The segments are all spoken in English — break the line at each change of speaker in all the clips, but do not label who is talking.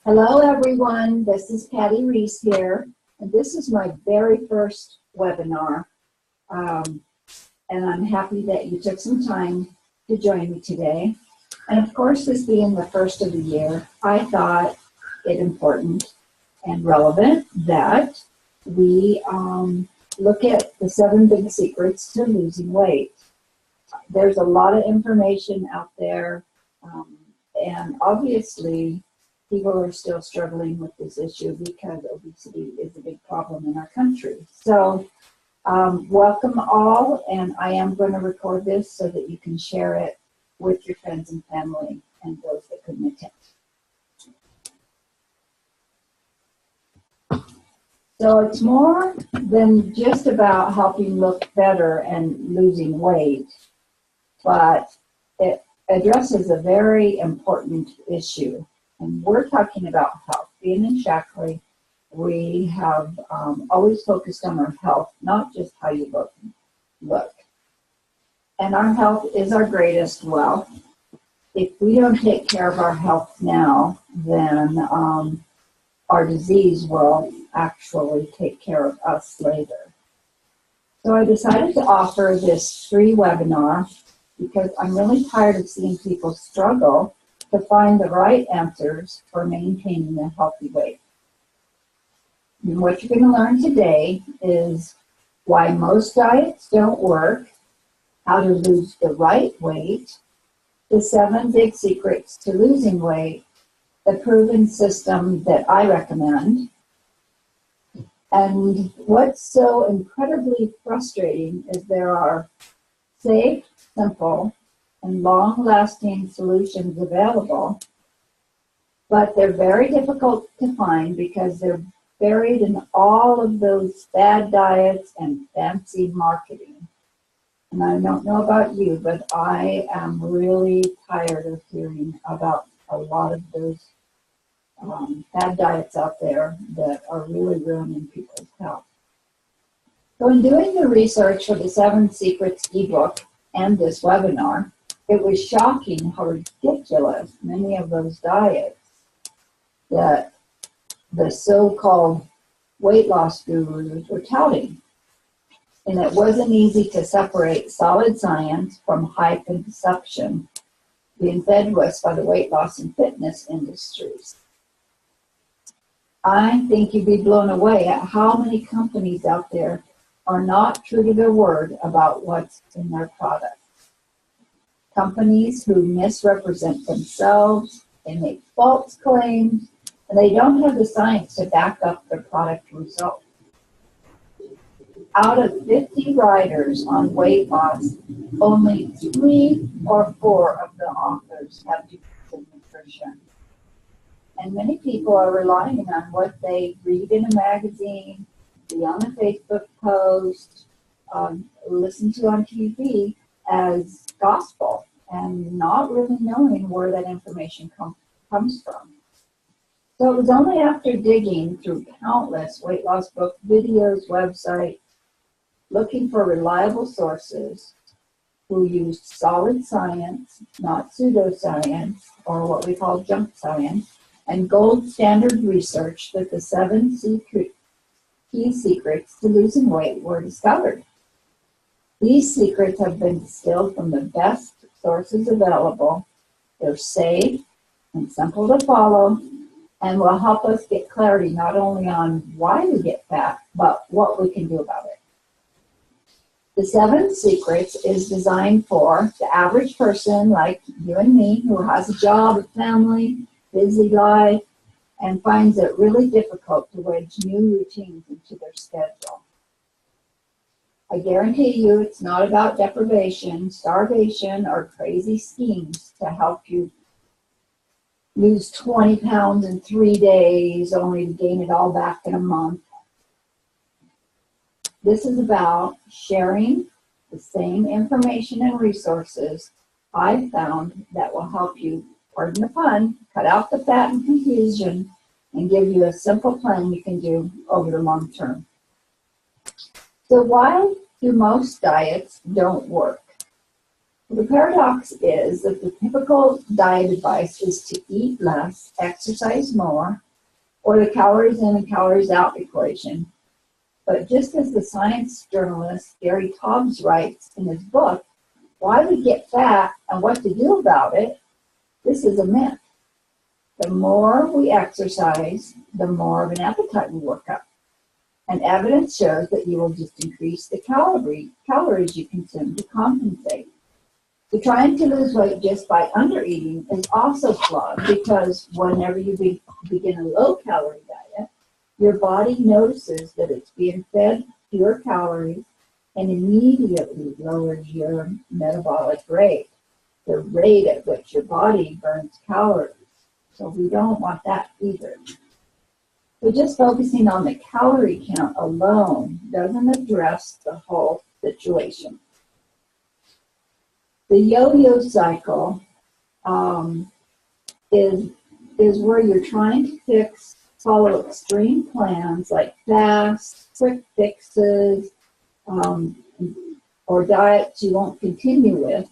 Hello everyone, this is Patty Reese here, and this is my very first webinar, and I'm happy that you took some time to join me today. And of course, this being the first of the year, I thought it important and relevant that we look at the 7 big secrets to losing weight. There's a lot of information out there, and obviously people are still struggling with this issue because obesity is a big problem in our country. So welcome all, and I am going to record this so that you can share it with your friends and family and those that couldn't attend. So it's more than just about helping look better and losing weight, but it addresses a very important issue. And we're talking about health. Being in Shaklee, we have always focused on our health, not just how you look. And our health is our greatest wealth. If we don't take care of our health now, then our disease will actually take care of us later. So I decided to offer this free webinar because I'm really tired of seeing people struggle to find the right answers for maintaining a healthy weight. And what you're going to learn today is why most diets don't work, how to lose the right weight, the 7 big secrets to losing weight, the proven system that I recommend, and what's so incredibly frustrating is there are safe, simple, and long-lasting solutions available, but they're very difficult to find because they're buried in all of those fad diets and fancy marketing. And I don't know about you, but I am really tired of hearing about a lot of those fad diets out there that are really ruining people's health. So in doing the research for the 7 Secrets ebook and this webinar, it was shocking how ridiculous many of those diets that the so-called weight loss gurus were touting. And it wasn't easy to separate solid science from hype and deception being fed to us by the weight loss and fitness industries. I think you'd be blown away at how many companies out there are not true to their word about what's in their products. Companies who misrepresent themselves, they make false claims, and they don't have the science to back up their product results. Out of 50 writers on weight loss, only 3 or 4 of the authors have degrees in nutrition. And many people are relying on what they read in a magazine, see on a Facebook post, listen to on TV as gospel, and not really knowing where that information comes from. So it was only after digging through countless weight loss book videos, websites, looking for reliable sources who used solid science, not pseudoscience, or what we call junk science, and gold standard research that the 7 key secrets to losing weight were discovered. These secrets have been distilled from the best sources available. They're safe and simple to follow and will help us get clarity not only on why we get fat, but what we can do about it. The 7 secrets is designed for the average person like you and me who has a job, a family, busy life, and finds it really difficult to wedge new routines into their schedule. I guarantee you it's not about deprivation, starvation, or crazy schemes to help you lose 20 pounds in 3 days only to gain it all back in a month. This is about sharing the same information and resources I've found that will help you, pardon the pun, cut out the fat and confusion and give you a simple plan you can do over the long term. So why do most diets don't work? The paradox is that the typical diet advice is to eat less, exercise more, or the calories in and calories out equation. But just as the science journalist Gary Taubes writes in his book, Why We Get Fat and What to Do About It, this is a myth. The more we exercise, the more of an appetite we work up. And evidence shows that you will just increase the calories you consume to compensate. So trying to lose weight just by undereating is also flawed because whenever you begin a low-calorie diet, your body notices that it's being fed fewer calories and immediately lowers your metabolic rate, the rate at which your body burns calories. So we don't want that either. So just focusing on the calorie count alone doesn't address the whole situation. The yo-yo cycle is where you're trying to follow extreme plans like fast, quick fixes, or diets you won't continue with.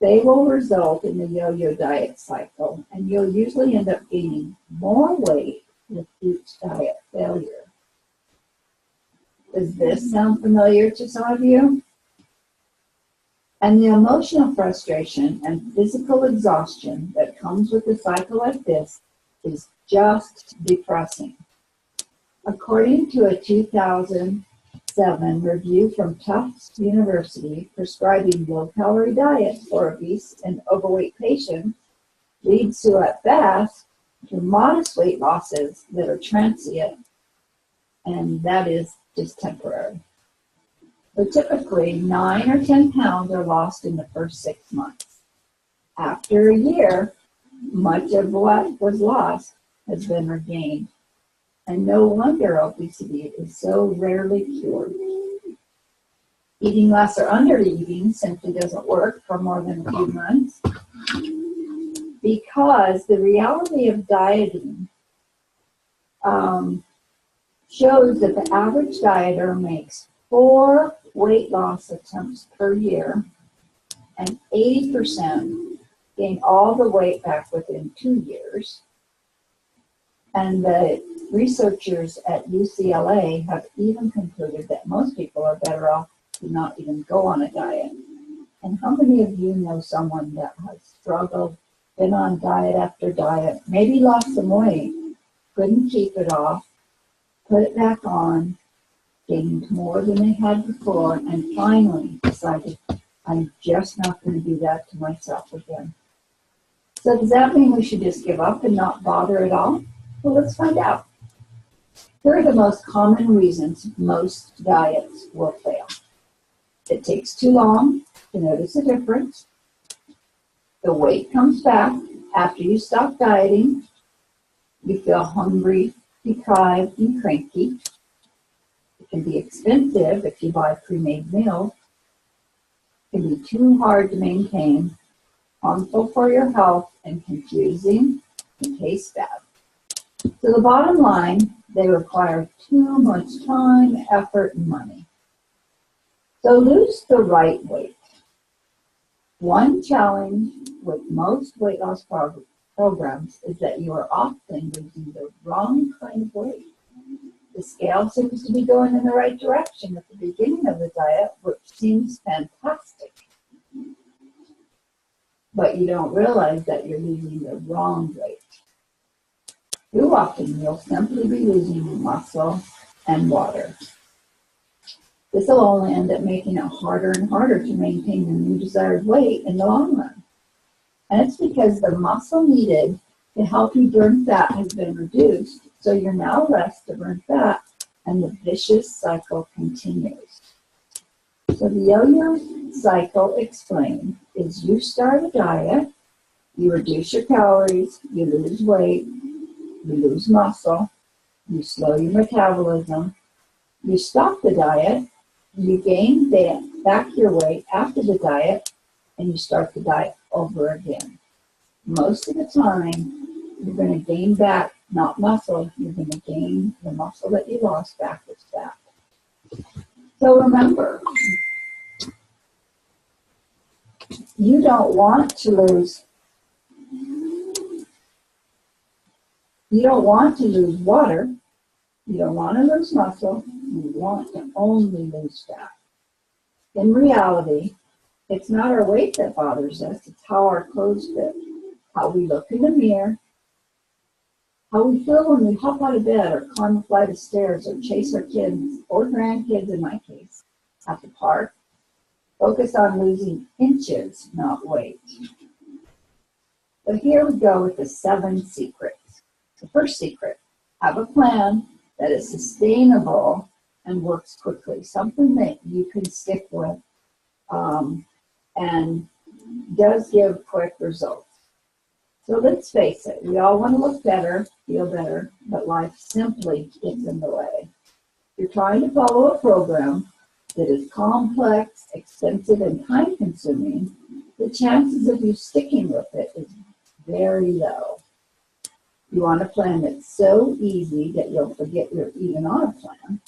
They will result in the yo-yo diet cycle, and you'll usually end up gaining more weight with each diet failure. Does this sound familiar to some of you? And the emotional frustration and physical exhaustion that comes with a cycle like this is just depressing. According to a 2007 review from Tufts University, prescribing low-calorie diets for obese and overweight patients leads to, at best, to modest weight losses that are transient, and that is just temporary. So typically, 9 or 10 pounds are lost in the first 6 months. After a year, much of what was lost has been regained. And no wonder obesity is so rarely cured. Eating less or under-eating simply doesn't work for more than a few months because the reality of dieting shows that the average dieter makes 4 weight loss attempts per year, and 80% gain all the weight back within 2 years. And the researchers at UCLA have even concluded that most people are better off to not even go on a diet. And how many of you know someone that has struggled, been on diet after diet, maybe lost some weight, couldn't keep it off, put it back on, gained more than they had before, and finally decided, I'm just not going to do that to myself again. So does that mean we should just give up and not bother at all? Well, let's find out. Here are the most common reasons most diets will fail. It takes too long to notice a difference. The weight comes back after you stop dieting. You feel hungry, deprived, and cranky. It can be expensive if you buy pre-made meals. It can be too hard to maintain, harmful for your health, and confusing, and taste bad. So the bottom line, they require too much time, effort, and money. So lose the right weight. One challenge with most weight loss programs is that you are often losing the wrong kind of weight. The scale seems to be going in the right direction at the beginning of the diet, which seems fantastic. But you don't realize that you're losing the wrong weight. Too often, you'll simply be losing muscle and water. This will only end up making it harder and harder to maintain the new desired weight in the long run. And it's because the muscle needed to help you burn fat has been reduced, so you're now less to burn fat, and the vicious cycle continues. So the yo-yo cycle explained is you start a diet, you reduce your calories, you lose weight, you lose muscle, you slow your metabolism, you stop the diet, you gain back your weight after the diet, and you start the diet over again. Most of the time, you're going to gain back, not muscle, you're going to gain the muscle that you lost back as fat. So remember, You don't want to lose water. You don't want to lose muscle. You want to only lose fat. In reality, it's not our weight that bothers us. It's how our clothes fit, how we look in the mirror, how we feel when we hop out of bed or climb a flight of stairs or chase our kids or grandkids, in my case, at the park. Focus on losing inches, not weight. So here we go with the 7 secrets. The first secret, have a plan that is sustainable and works quickly, something that you can stick with and does give quick results. So let's face it, we all want to look better, feel better, but life simply gets in the way. If you're trying to follow a program that is complex, expensive, and time-consuming, the chances of you sticking with it is very low. You want a plan that's so easy that you'll forget you're even on a plan.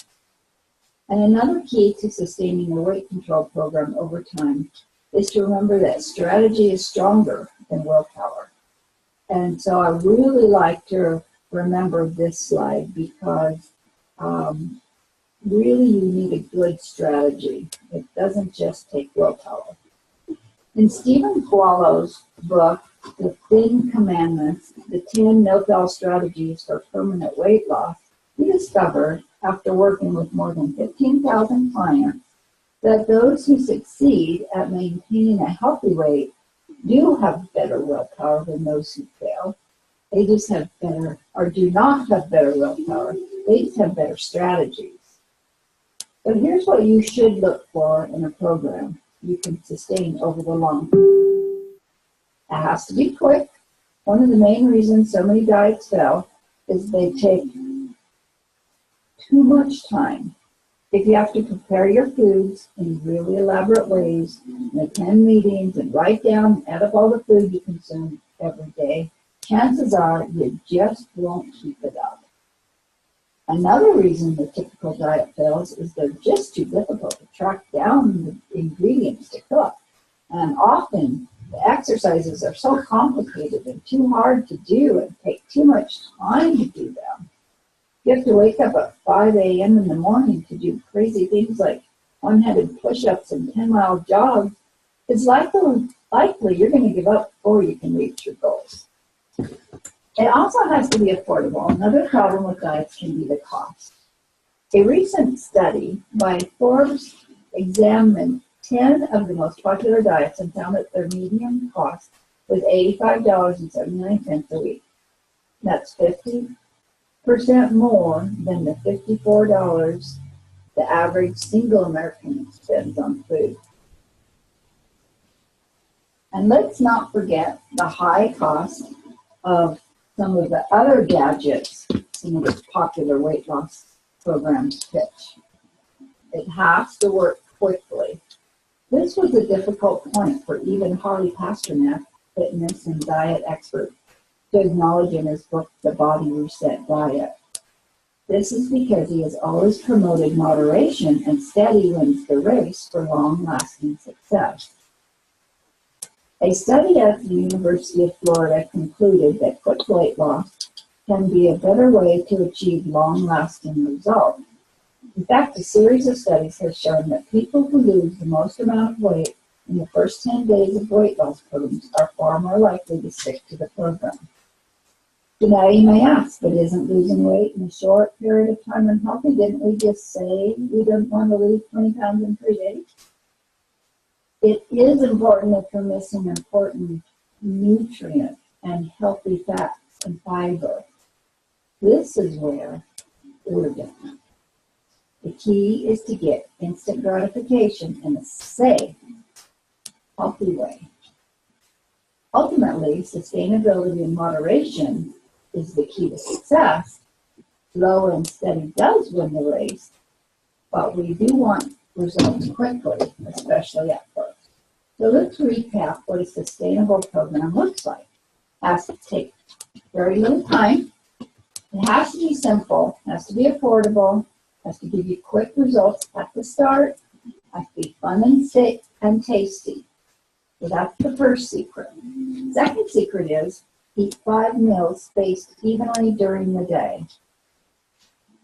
And another key to sustaining a weight control program over time is to remember that strategy is stronger than willpower. And so I really like to remember this slide because really you need a good strategy. It doesn't just take willpower. In Stephen Quallow's book, The Thin Commandments, the 10 no-fail strategies for permanent weight loss, he discovered, after working with more than 15,000 clients, that those who succeed at maintaining a healthy weight do have better willpower than those who fail. They just have better, or do not have better willpower. They just have better strategies. But here's what you should look for in a program you can sustain over the long term. It has to be quick. One of the main reasons so many diets fail is they take too much time. If you have to prepare your foods in really elaborate ways, and attend meetings and write down and add up all the food you consume every day, chances are you just won't keep it up. Another reason the typical diet fails is they're just too difficult to track down the ingredients to cook. And often the exercises are so complicated and too hard to do and take too much time to do them. You have to wake up at 5 a.m. in the morning to do crazy things like one-handed push-ups and 10-mile jogs. It's likely you're going to give up before you can reach your goals. It also has to be affordable. Another problem with diets can be the cost. A recent study by Forbes examined 10 of the most popular diets and found that their median cost was $85.79 a week. That's 50% more than the $54 the average single American spends on food. And let's not forget the high cost of some of the other gadgets some of the popular weight loss programs pitch. It has to work quickly. This was a difficult point for even Harley Pasternak, fitness and diet expert, to acknowledge in his book, The Body Reset Diet. This is because he has always promoted moderation and steady wins the race for long-lasting success. A study at the University of Florida concluded that quick weight loss can be a better way to achieve long-lasting results. In fact, a series of studies has shown that people who lose the most amount of weight in the first 10 days of weight loss programs are far more likely to stick to the program. So now you may ask, but isn't losing weight in a short period of time unhealthy? Didn't we just say we don't want to lose 20 pounds in 3 days? It is important if you're missing important nutrients and healthy fats and fiber. This is where we're different. The key is to get instant gratification in a safe, healthy way. Ultimately, sustainability and moderation is the key to success. Slow and steady does win the race, but we do want results quickly, especially at first. So let's recap what a sustainable program looks like. It has to take very little time. It has to be simple, it has to be affordable, it has to give you quick results at the start, it has to be fun and tasty. So that's the first secret. Second secret is eat 5 meals spaced evenly during the day.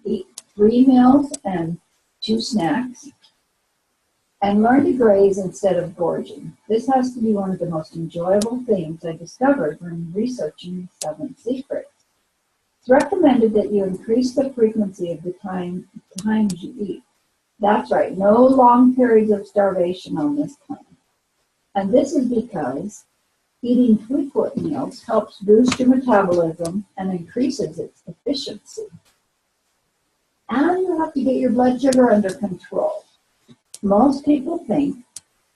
Eat 3 meals and 2 snacks. And learn to graze instead of gorging. This has to be one of the most enjoyable things I discovered when researching these 7 secrets. It's recommended that you increase the frequency of the times you eat. That's right, no long periods of starvation on this plan. And this is because eating frequent meals helps boost your metabolism and increases its efficiency. And you have to get your blood sugar under control. Most people think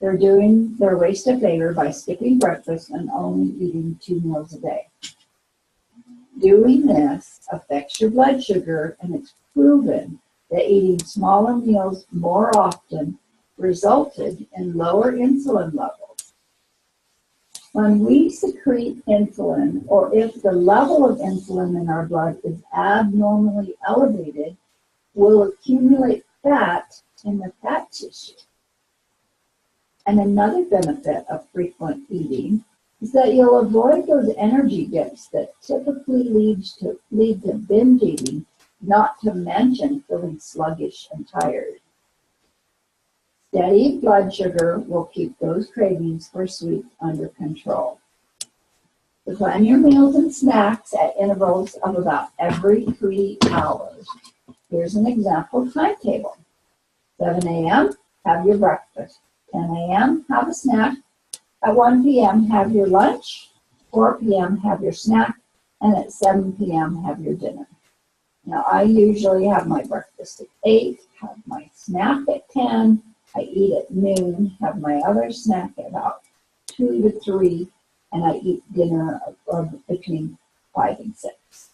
they're doing their waist a favor by skipping breakfast and only eating 2 meals a day. Doing this affects your blood sugar, and it's proven that eating smaller meals more often resulted in lower insulin levels. When we secrete insulin, or if the level of insulin in our blood is abnormally elevated, we'll accumulate fat in the fat tissue. And another benefit of frequent eating is that you'll avoid those energy dips that typically lead to binge eating, not to mention feeling sluggish and tired. Steady blood sugar will keep those cravings for sweets under control. So plan your meals and snacks at intervals of about every 3 hours. Here's an example timetable. 7 a.m., have your breakfast. 10 a.m., have a snack. At 1 p.m., have your lunch. 4 p.m., have your snack. And at 7 p.m., have your dinner. Now, I usually have my breakfast at 8, have my snack at 10, I eat at noon, have my other snack at about 2 to 3, and I eat dinner between 5 and 6.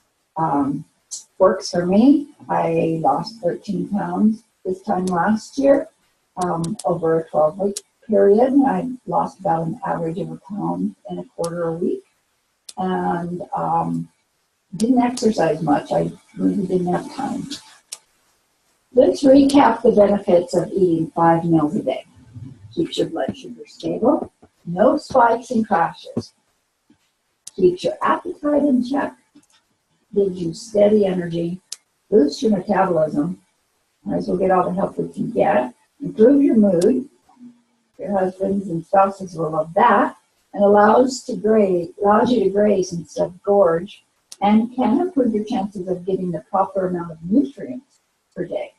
Works for me. I lost 13 pounds this time last year. Over a 12-week period, I lost about an average of 1.25 pounds a week. And didn't exercise much. I really didn't have time. Let's recap the benefits of eating 5 meals a day. Keeps your blood sugar stable. No spikes and crashes. Keeps your appetite in check. Gives you steady energy. Boosts your metabolism. Might as well get all the help we can get. Improve your mood. Your husbands and spouses will love that. And allows you to graze instead of gorge. And can improve your chances of getting the proper amount of nutrients per day.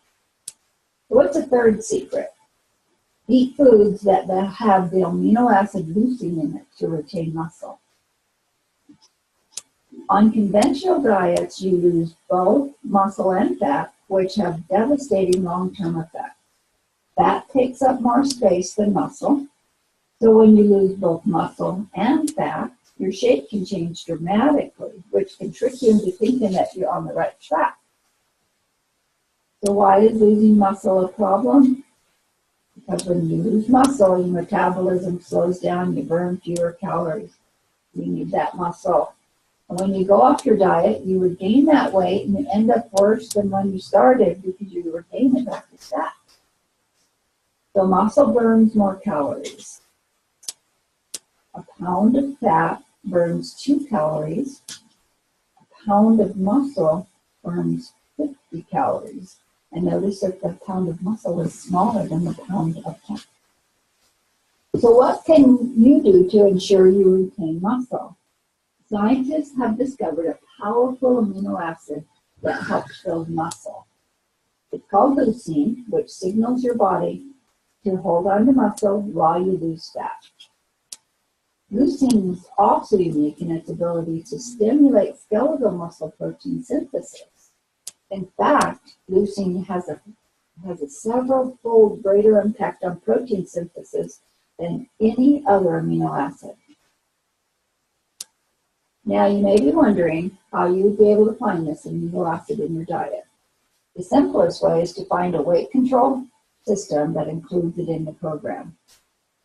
So what's the third secret? Eat foods that have the amino acid leucine in it to retain muscle. On conventional diets, you lose both muscle and fat, which have devastating long-term effects. Fat takes up more space than muscle. So when you lose both muscle and fat, your shape can change dramatically, which can trick you into thinking that you're on the right track. So why is losing muscle a problem? Because when you lose muscle, your metabolism slows down, you burn fewer calories. You need that muscle. And when you go off your diet, you regain that weight and you end up worse than when you started because you regain it back as fat. So muscle burns more calories. A pound of fat burns 2 calories. A pound of muscle burns 50 calories. And notice that the pound of muscle is smaller than the pound of fat. So what can you do to ensure you retain muscle? Scientists have discovered a powerful amino acid that helps build muscle. It's called leucine, which signals your body to hold on to muscle while you lose fat. Leucine is also unique in its ability to stimulate skeletal muscle protein synthesis. In fact, leucine has a several-fold greater impact on protein synthesis than any other amino acid. Now, you may be wondering how you would be able to find this amino acid in your diet. The simplest way is to find a weight control system that includes it in the program.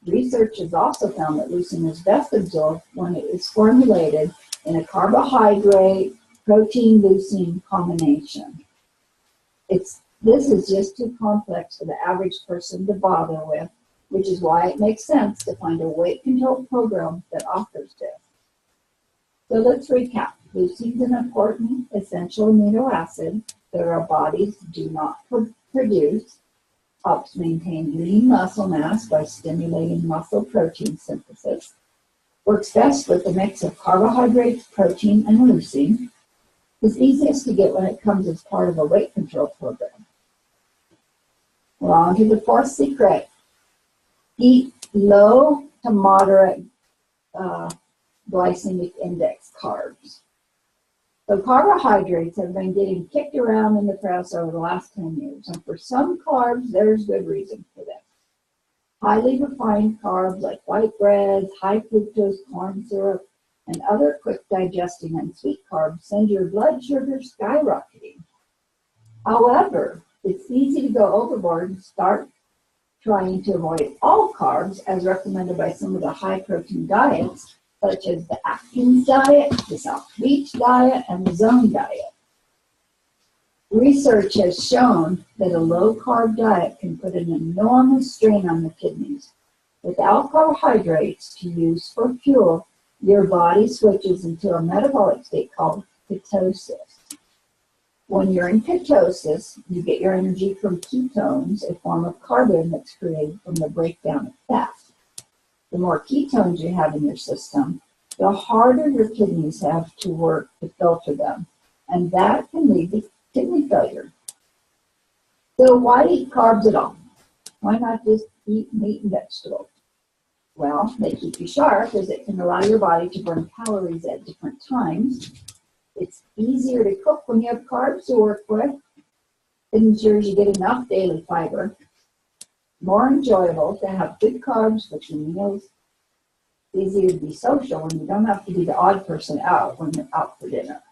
Research has also found that leucine is best absorbed when it is formulated in a carbohydrate protein-leucine combination. This is just too complex for the average person to bother with, which is why it makes sense to find a weight control program that offers this. So let's recap. Leucine is an important essential amino acid that our bodies do not produce, helps maintain lean muscle mass by stimulating muscle protein synthesis, works best with a mix of carbohydrates, protein, and leucine, is easiest to get when it comes as part of a weight control program. We're on to the fourth secret. Eat low to moderate glycemic index carbs. So carbohydrates have been getting kicked around in the press over the last 10 years, and for some carbs, there's good reason for them. Highly refined carbs like white breads, high fructose corn syrup, and other quick digesting and sweet carbs send your blood sugar skyrocketing. However, it's easy to go overboard and start trying to avoid all carbs as recommended by some of the high protein diets, such as the Atkins diet, the South Beach diet, and the Zone diet. Research has shown that a low-carb diet can put an enormous strain on the kidneys. Without carbohydrates to use for fuel, your body switches into a metabolic state called ketosis. When you're in ketosis, you get your energy from ketones, a form of carbon that's created from the breakdown of fat. The more ketones you have in your system, the harder your kidneys have to work to filter them, and that can lead to kidney failure. So why eat carbs at all? Why not just eat meat and vegetables? Well, they keep you sharp as it can allow your body to burn calories at different times. It's easier to cook when you have carbs to work with. It ensures you get enough daily fiber. More enjoyable to have good carbs between meals. It's easier to be social when you don't have to be the odd person out when you're out for dinner,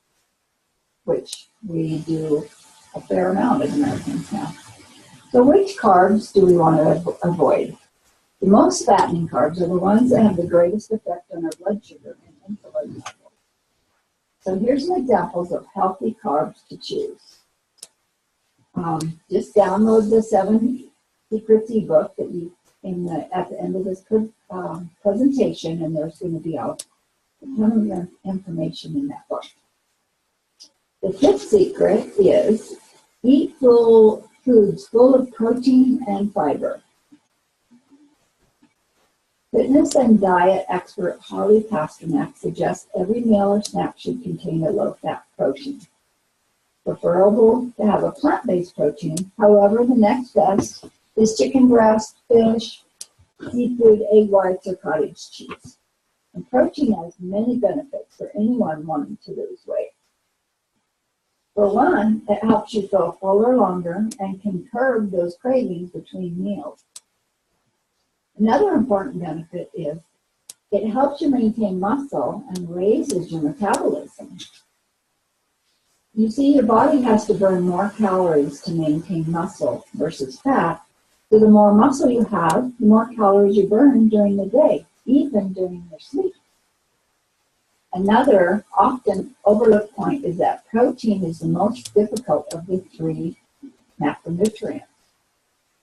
which we do a fair amount as Americans now. So which carbs do we want to avoid? The most fattening carbs are the ones that have the greatest effect on our blood sugar and insulin levels. So here's some examples of healthy carbs to choose. Just download the 7 Secrets ebook that you at the end of this presentation, and there's going to be a ton of information in that book. The 5th secret is eat foods full of protein and fiber. Fitness and diet expert Holly Pasternak suggests every meal or snack should contain a low-fat protein. Preferable to have a plant-based protein. However, the next best is chicken breast, fish, seafood, egg whites, or cottage cheese. And protein has many benefits for anyone wanting to lose weight. For one, it helps you feel fuller longer and can curb those cravings between meals. Another important benefit is it helps you maintain muscle and raises your metabolism. You see, your body has to burn more calories to maintain muscle versus fat. So the more muscle you have, the more calories you burn during the day, even during your sleep. Another often overlooked point is that protein is the most difficult of the 3 macronutrients.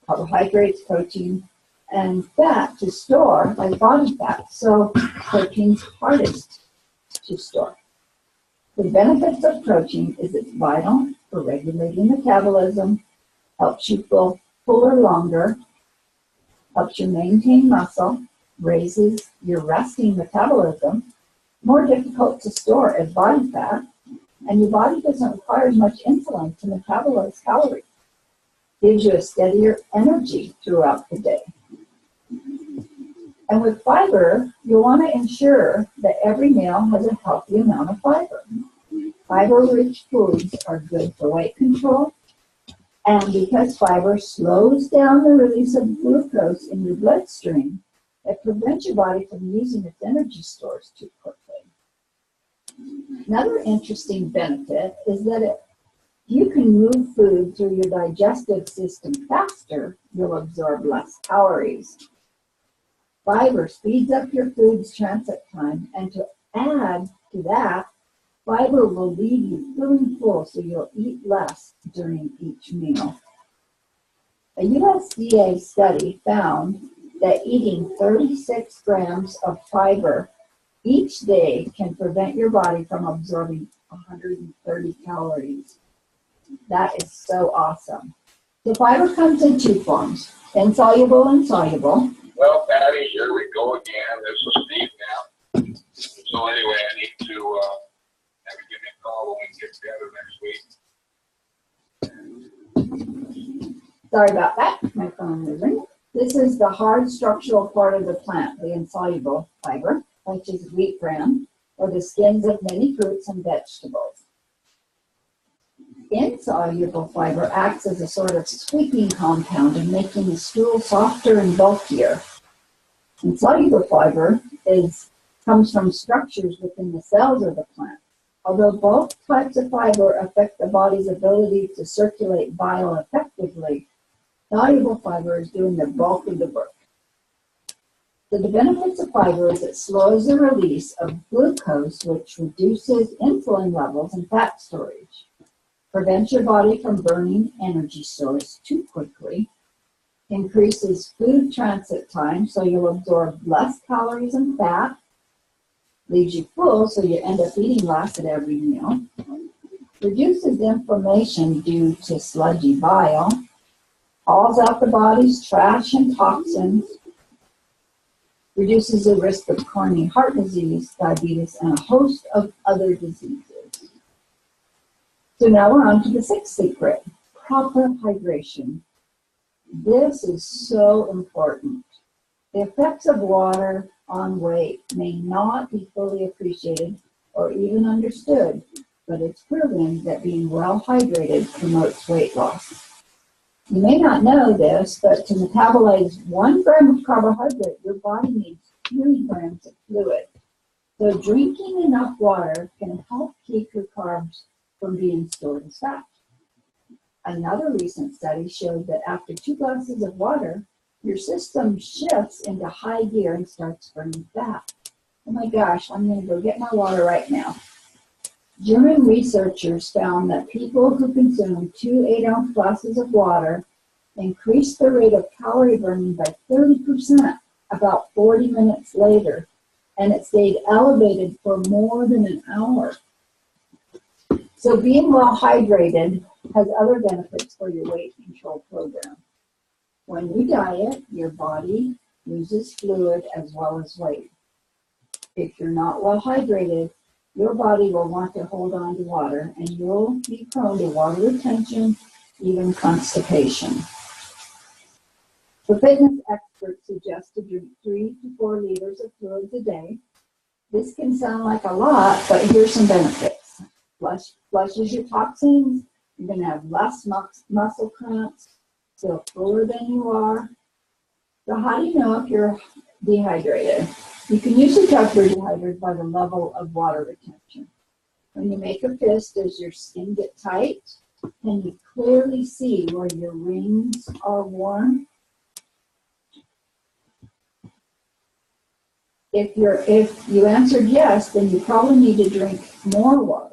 Carbohydrates, protein, and fat to store, like body fat. So protein's hardest to store. The benefits of protein is it's vital for regulating metabolism, helps you feel fuller longer, helps you maintain muscle, raises your resting metabolism, more difficult to store as body fat, and your body doesn't require as much insulin to metabolize calories. Gives you a steadier energy throughout the day. And with fiber, you'll want to ensure that every meal has a healthy amount of fiber. Fiber-rich foods are good for weight control, and because fiber slows down the release of glucose in your bloodstream, it prevents your body from using its energy stores too quickly. Another interesting benefit is that if you can move food through your digestive system faster, you'll absorb less calories. Fiber speeds up your food's transit time, and to add to that, fiber will leave you feeling full, so you'll eat less during each meal. A USDA study found that eating 36 grams of fiber each day can prevent your body from absorbing 130 calories. That is so awesome. The fiber comes in two forms, insoluble and soluble.
Well, Patty, here we go again. This is Steve now. So anyway, I need to have you give me a call when we get together next week.
Sorry about that. My phone was ringing. This is the hard structural part of the plant, the insoluble fiber, which is wheat bran, or the skins of many fruits and vegetables. Insoluble fiber acts as a sort of sweeping compound in making the stool softer and bulkier. Insoluble fiber comes from structures within the cells of the plant. Although both types of fiber affect the body's ability to circulate bile effectively, soluble fiber is doing the bulk of the work. So the benefits of fiber is it slows the release of glucose, which reduces insulin levels and fat storage, prevents your body from burning energy stores too quickly, increases food transit time so you'll absorb less calories and fat, leaves you full so you end up eating less at every meal, reduces inflammation due to sludgy bile, hauls out the body's trash and toxins, reduces the risk of coronary heart disease, diabetes, and a host of other diseases. So now we're on to the sixth secret, proper hydration. This is so important. The effects of water on weight may not be fully appreciated or even understood, but it's proven that being well hydrated promotes weight loss. You may not know this, but to metabolize 1 gram of carbohydrate, your body needs 3 grams of fluid. So drinking enough water can help keep your carbs from being stored as fat. Another recent study showed that after 2 glasses of water, your system shifts into high gear and starts burning fat. Oh my gosh, I'm going to go get my water right now. German researchers found that people who consumed 2 8-ounce glasses of water increased the rate of calorie burning by 30% about 40 minutes later, and it stayed elevated for more than an hour. So being well hydrated has other benefits for your weight control program. When you diet, your body loses fluid as well as weight. If you're not well hydrated, your body will want to hold on to water, and you'll be prone to water retention, even constipation. The fitness experts suggest to drink 3 to 4 liters of fluids a day. This can sound like a lot, but here's some benefits. Flushes your toxins, you're going to have less muscle cramps, feel fuller than you are. So how do you know if you're dehydrated? You can usually tell if you're dehydrated by the level of water retention. When you make a fist, does your skin get tight? Can you clearly see where your rings are warm? If you answered yes, then you probably need to drink more water.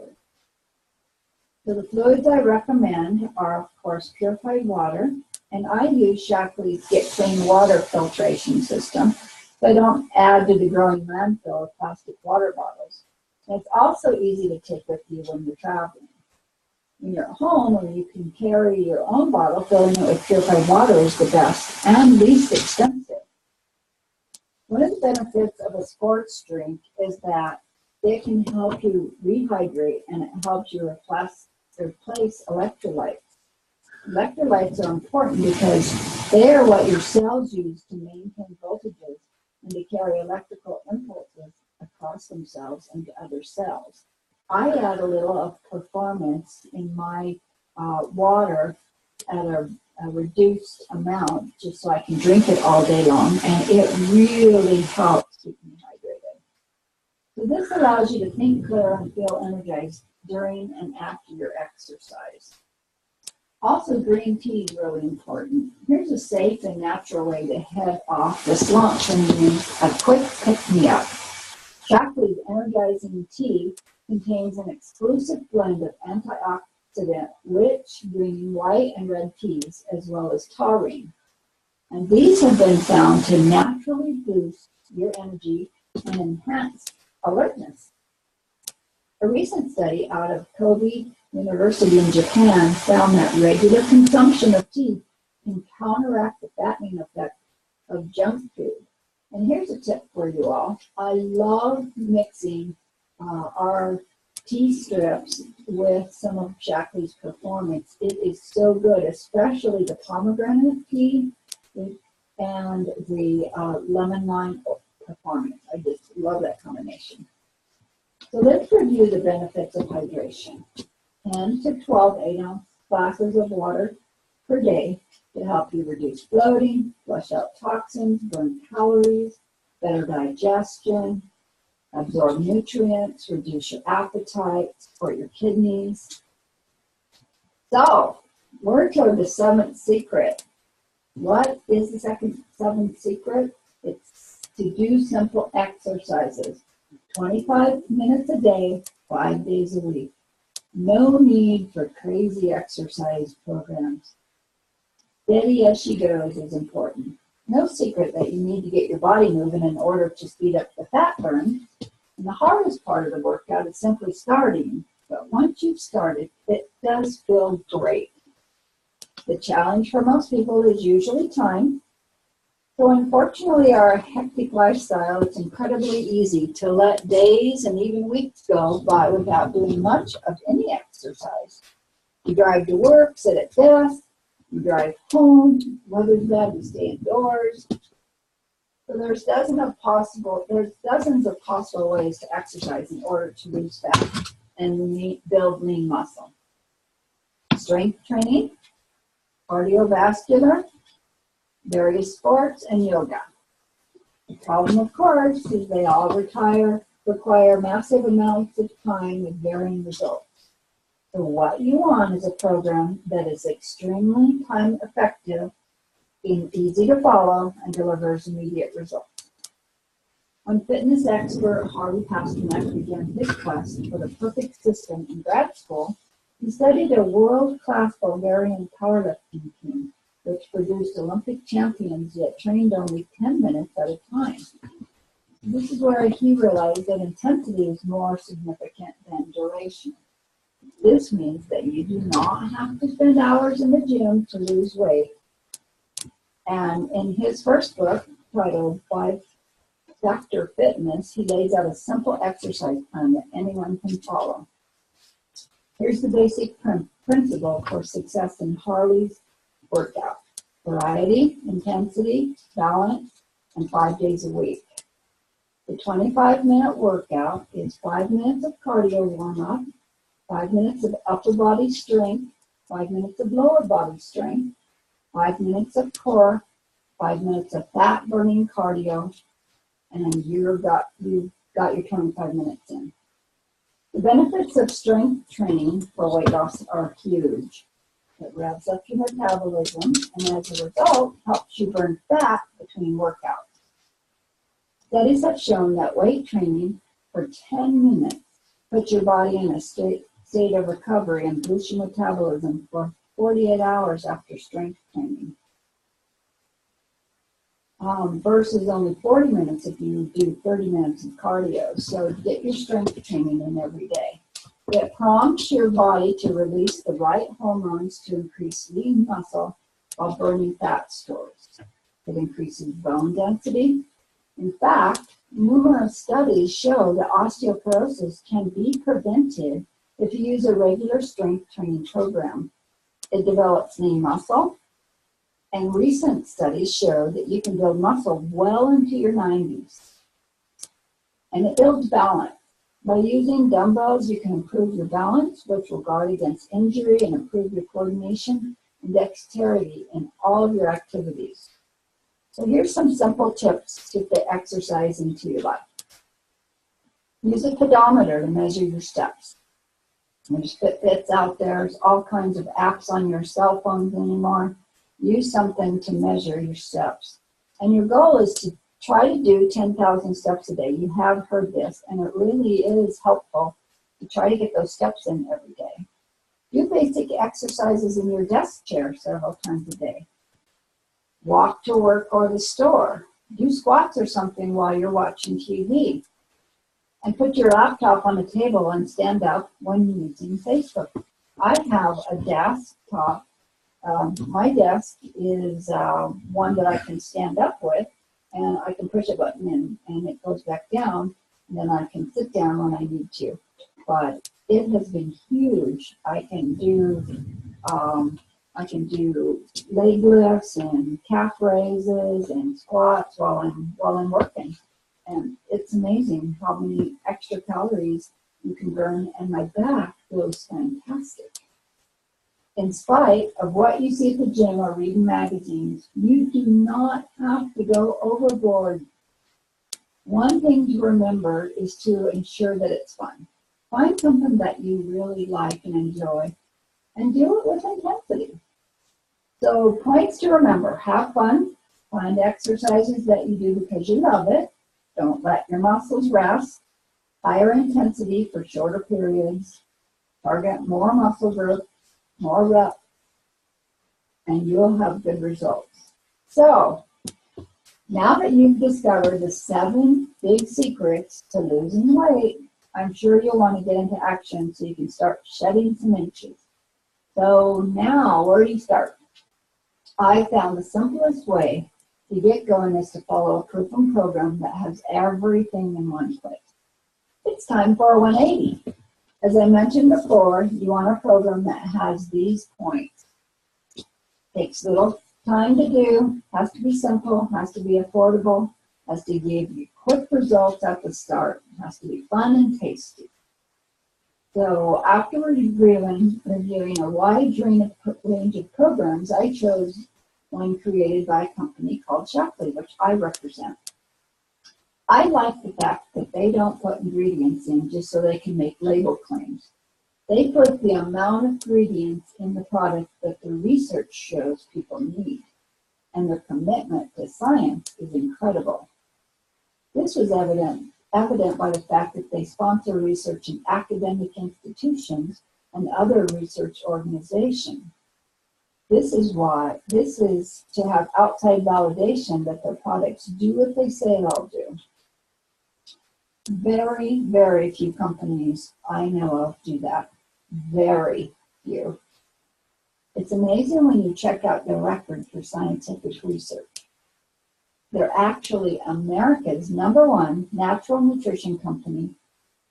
So the fluids I recommend are, of course, purified water, and I use Shaklee's Get Clean Water filtration system, so I don't add to the growing landfill of plastic water bottles. And it's also easy to take with you when you're traveling. When you're at home, or you can carry your own bottle, filling it with purified water is the best and least expensive. One of the benefits of a sports drink is that it can help you rehydrate, and it helps you replace electrolytes. Electrolytes are important because they are what your cells use to maintain voltages and to carry electrical impulses across themselves into other cells. I add a little of performance in my water at a reduced amount just so I can drink it all day long, and it really helps keep me hydrated. So this allows you to think clear and feel energized during and after your exercise. Also, green tea is really important. Here's a safe and natural way to head off the slump when you need a quick pick-me-up. Shaklee's energizing tea contains an exclusive blend of antioxidant-rich green, white, and red teas, as well as taurine. And these have been found to naturally boost your energy and enhance alertness. A recent study out of Kobe University in Japan found that regular consumption of tea can counteract the fattening effect of junk food. And here's a tip for you all. I love mixing our tea strips with some of Shaklee's Performance. It is so good, especially the pomegranate tea and the lemon lime Performance. I just love that combination. So let's review the benefits of hydration. 10 to 12 8-ounce glasses of water per day to help you reduce bloating, flush out toxins, burn calories, better digestion, absorb nutrients, reduce your appetite, support your kidneys. So, we're to the seventh secret. What is the seventh secret? It's to do simple exercises. 25 minutes a day, 5 days a week. No need for crazy exercise programs. Steady as she goes is important. No secret that you need to get your body moving in order to speed up the fat burn. And the hardest part of the workout is simply starting. But once you've started, it does feel great. The challenge for most people is usually time. So unfortunately, our hectic lifestyle, it's incredibly easy to let days and even weeks go by without doing much of any exercise. You drive to work, sit at desk, you drive home, weather's bad, you stay indoors. So there's dozens of possible ways to exercise in order to lose fat and build lean muscle. Strength training, cardiovascular, various sports, and yoga. The problem, of course, is they all require massive amounts of time with varying results. So what you want is a program that is extremely time effective, being easy to follow, and delivers immediate results. When fitness expert Harvey Pasternak began his quest for the perfect system in grad school, he studied a world-class Bulgarian powerlifting team, which produced Olympic champions yet trained only 10 minutes at a time. This is where he realized that intensity is more significant than duration. This means that you do not have to spend hours in the gym to lose weight. And in his first book, titled 5-Factor Fitness, he lays out a simple exercise plan that anyone can follow. Here's the basic principle for success in Harley's workout: variety, intensity, balance, and 5 days a week. The 25-minute workout is 5 minutes of cardio warm-up, 5 minutes of upper body strength, 5 minutes of lower body strength, 5 minutes of core, 5 minutes of fat-burning cardio, and you've got your 25 minutes in. The benefits of strength training for weight loss are huge. It revs up your metabolism, and as a result, helps you burn fat between workouts. Studies have shown that weight training for 10 minutes puts your body in a state of recovery and boosts your metabolism for 48 hours after strength training. Versus only 40 minutes if you do 30 minutes of cardio. So get your strength training in every day. It prompts your body to release the right hormones to increase lean muscle while burning fat stores. It increases bone density. In fact, numerous studies show that osteoporosis can be prevented if you use a regular strength training program. It develops lean muscle, and recent studies show that you can build muscle well into your 90s. And it builds balance. By using dumbbells, you can improve your balance, which will guard against injury and improve your coordination and dexterity in all of your activities. So here's some simple tips to fit exercise into your life. Use a pedometer to measure your steps. There's Fitbits out there. There's all kinds of apps on your cell phones anymore. Use something to measure your steps. And your goal is to try to do 10,000 steps a day. You have heard this, and it really is helpful to try to get those steps in every day. Do basic exercises in your desk chair several times a day. walk to work or the store, do squats or something while you're watching TV, and put your laptop on the table and stand up when using Facebook. I have a desktop. My desk is one that I can stand up with, and I can push a button and it goes back down, and then I can sit down when I need to. But it has been huge. I can do leg lifts and calf raises and squats while I'm working, and it's amazing how many extra calories you can burn. And my back feels fantastic. In spite of what you see at the gym or reading magazines, you do not have to go overboard. One thing to remember is to ensure that it's fun. Find something that you really like and enjoy, and do it with intensity. So points to remember: have fun, find exercises that you do because you love it, don't let your muscles rest, higher intensity for shorter periods, target more muscle growth, more reps, and you'll have good results. So now that you've discovered the 7 big secrets to losing weight, I'm sure you'll want to get into action so you can start shedding some inches. So now, where do you start? I found the simplest way to get going is to follow a proven program that has everything in one place. It's time for a 180. As I mentioned before, you want a program that has these points. Takes little time to do, has to be simple, has to be affordable, has to give you quick results at the start, has to be fun and tasty. So after reviewing a wide range of programs, I chose one created by a company called Shockley, which I represent. I like the fact that they don't put ingredients in just so they can make label claims. They put the amount of ingredients in the product that the research shows people need, and their commitment to science is incredible. This was evident by the fact that they sponsor research in academic institutions and other research organizations. This is to have outside validation that their products do what they say they'll do. Very, very few companies I know of do that. Very few. It's amazing when you check out their record for scientific research. They're actually America's #1 natural nutrition company,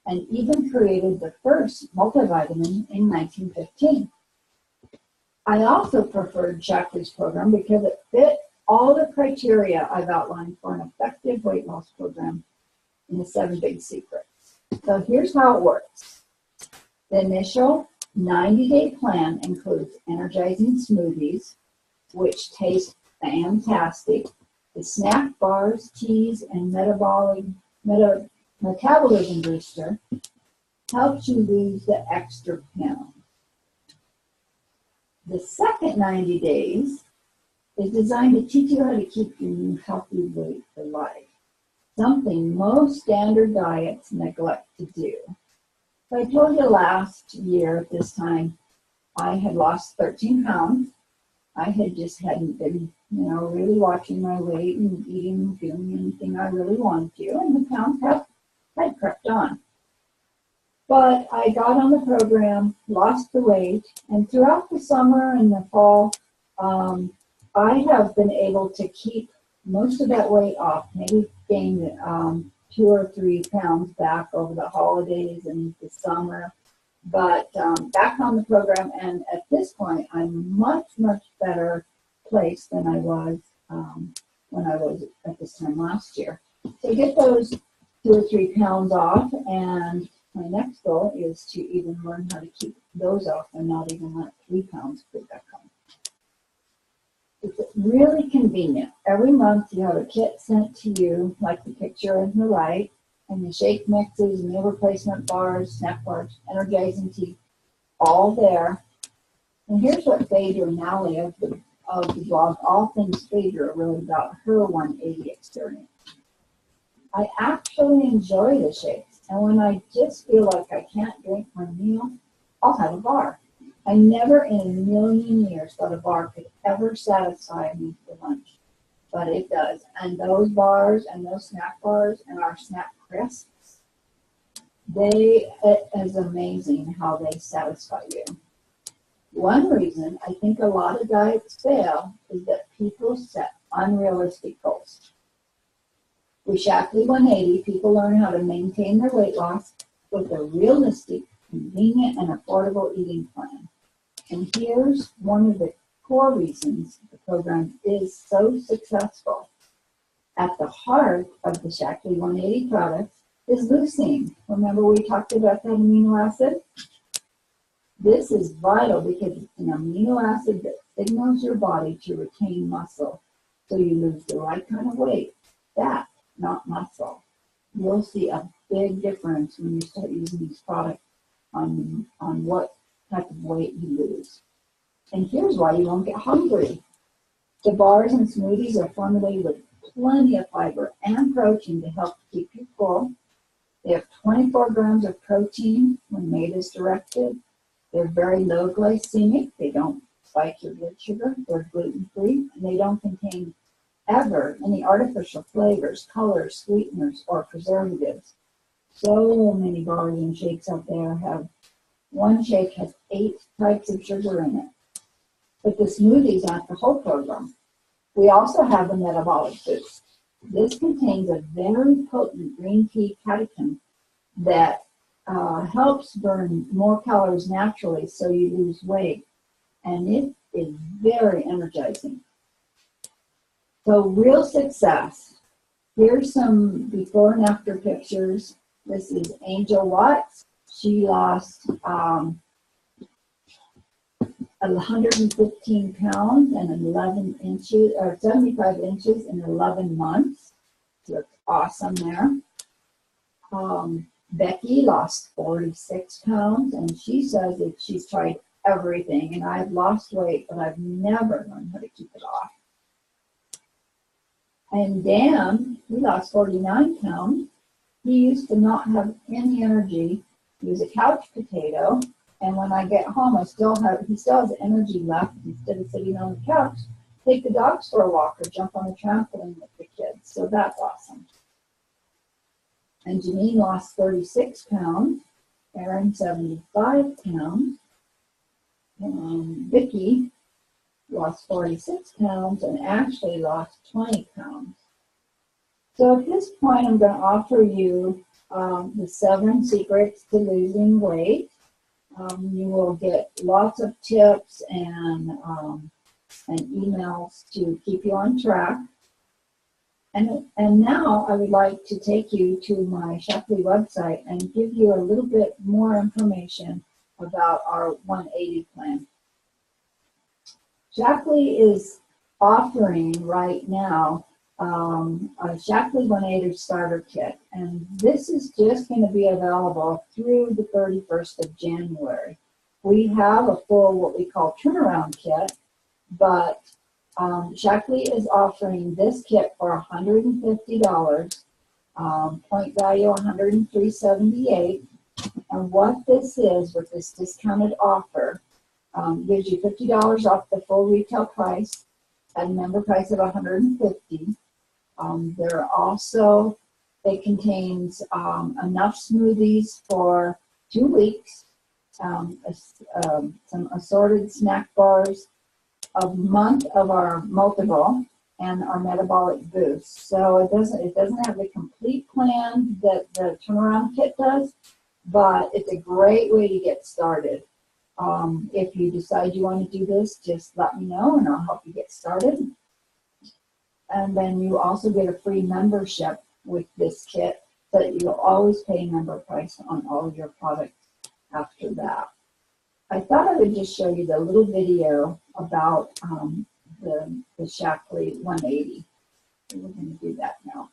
and even created the first multivitamin in 1915. I also preferred Shockley's program because it fit all the criteria I've outlined for an effective weight loss program in the 7 big secrets. So here's how it works. The initial 90-day plan includes energizing smoothies, which taste fantastic, the snack bars, teas, and metabolism booster helps you lose the extra pounds. The second 90 days is designed to teach you how to keep your new healthy weight for life, something most standard diets neglect to do. So I told you last year at this time, I had lost 13 pounds. I hadn't been, really watching my weight and eating and doing anything I really wanted to, and the pounds had crept on. But I got on the program, lost the weight, and throughout the summer and the fall, I have been able to keep most of that weight off, maybe gained 2 or 3 pounds back over the holidays and the summer. But back on the program, and at this point, I'm much, much better placed than I was when I was at this time last year. So get those 2 or 3 pounds off, and my next goal is to even learn how to keep those off and not even let 3 pounds go back on. It's really convenient. Every month you have a kit sent to you, like the picture on the right, and the shake mixes, meal replacement bars, snack bars, energizing tea, all there. And here's what Phaedra and Allie of the blog All Things Phaedra wrote about her 180 experience. I actually enjoy the shakes, and when I just feel like I can't drink my meal, I'll have a bar. I never in a million years thought a bar could ever satisfy me for lunch. but it does. And those bars and those snack bars and our snack crisps, it is amazing how they satisfy you. One reason I think a lot of diets fail is that people set unrealistic goals. With Shaklee 180, people learn how to maintain their weight loss with a realistic, convenient, and affordable eating plan. And here's one of the core reasons the program is so successful. At the heart of the Shaklee 180 products is leucine. Remember we talked about that amino acid? This is vital because it's an amino acid that signals your body to retain muscle so you lose the right kind of weight, fat, not muscle. You'll see a big difference when you start using these products on what type of weight you lose. And here's why you won't get hungry. The bars and smoothies are formulated with plenty of fiber and protein to help keep you full. They have 24 grams of protein when made as directed. They're very low glycemic. They don't spike your blood sugar. They're gluten-free, and they don't contain ever any artificial flavors, colors, sweeteners, or preservatives. So many bars and shakes out there one shake has 8 types of sugar in it. But the smoothies aren't the whole program. We also have the metabolic boost. This contains a very potent green tea catechin that helps burn more calories naturally so you lose weight. And it is very energizing. So real success. Here's some before and after pictures. This is Angel Watts. She lost 115 pounds and 11 inches, or 75 inches in 11 months. Looks awesome there. Becky lost 46 pounds, and she says that she's tried everything, and I've lost weight, but I've never learned how to keep it off. And Dan, he lost 49 pounds. He used to not have any energy. He was a couch potato, and when I get home, he still has energy left. Instead of sitting on the couch, take the dogs for a walk or jump on the trampoline with the kids. So that's awesome. And Janine lost 36 pounds. Erin 75 pounds. Vicki lost 46 pounds, and Ashley lost 20 pounds. So at this point, I'm going to offer you the 7 secrets to losing weight. You will get lots of tips and emails to keep you on track. And now I would like to take you to my Shaklee website and give you a little bit more information about our 180 plan. Shaklee is offering right now a Shaklee 180 starter kit, and this is just going to be available through the 31st of January. We have a full what we call turnaround kit, but Shaklee is offering this kit for $150, point value $103.78. And what this is with this discounted offer gives you $50 off the full retail price at a member price of $150. It contains enough smoothies for 2 weeks, some assorted snack bars, a month of our multiple, and our metabolic boost. So it doesn't have the complete plan that the turnaround kit does, but it's a great way to get started. If you decide you want to do this, just let me know and I'll help you get started. And then you also get a free membership with this kit so that you'll always pay member price on all of your products after that. I thought I would just show you the little video about the Shaklee 180. So we're going to do that now.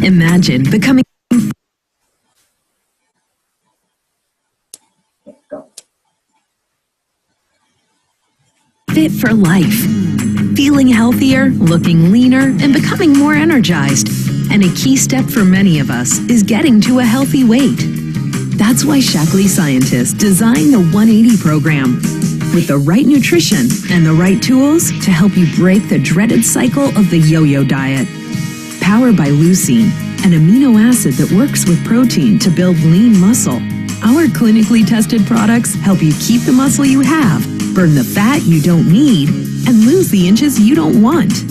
Imagine becoming
Okay, go.
fit for life, feeling healthier, looking leaner, and becoming more energized. And a key step for many of us is getting to a healthy weight. That's why Shaklee scientists designed the 180 program with the right nutrition and the right tools to help you break the dreaded cycle of the yo-yo diet. Powered by leucine, an amino acid that works with protein to build lean muscle, our clinically tested products help you keep the muscle you have, burn the fat you don't need, and lose the inches you don't want.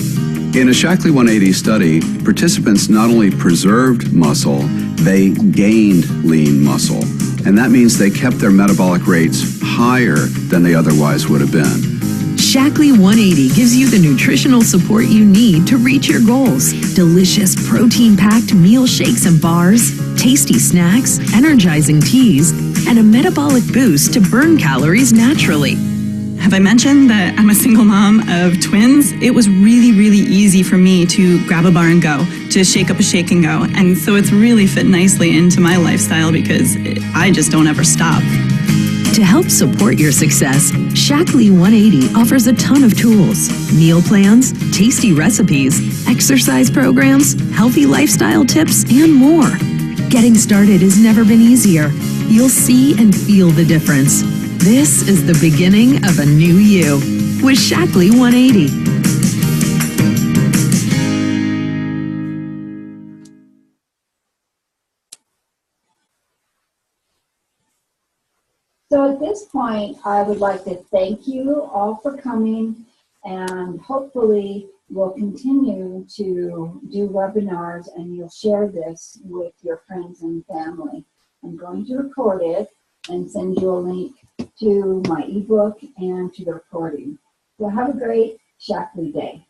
In a Shaklee 180 study, participants not only preserved muscle, they gained lean muscle. And that means they kept their metabolic rates higher than they otherwise would have been.
Shaklee 180 gives you the nutritional support you need to reach your goals. Delicious protein-packed meal shakes and bars, tasty snacks, energizing teas, and a metabolic boost to burn calories naturally.
Have I mentioned that I'm a single mom of twins? It was really, really easy for me to grab a bar and go, to shake up a shake and go. And so it's really fit nicely into my lifestyle because I just don't ever stop.
To help support your success, Shaklee 180 offers a ton of tools, meal plans, tasty recipes, exercise programs, healthy lifestyle tips, and more. Getting started has never been easier. You'll see and feel the difference. This is the beginning of a new you with Shaklee 180.
So at this point, I would like to thank you all for coming, and hopefully we'll continue to do webinars and you'll share this with your friends and family. I'm going to record it and send you a link to my ebook and to the recording. So have a great Shaklee day.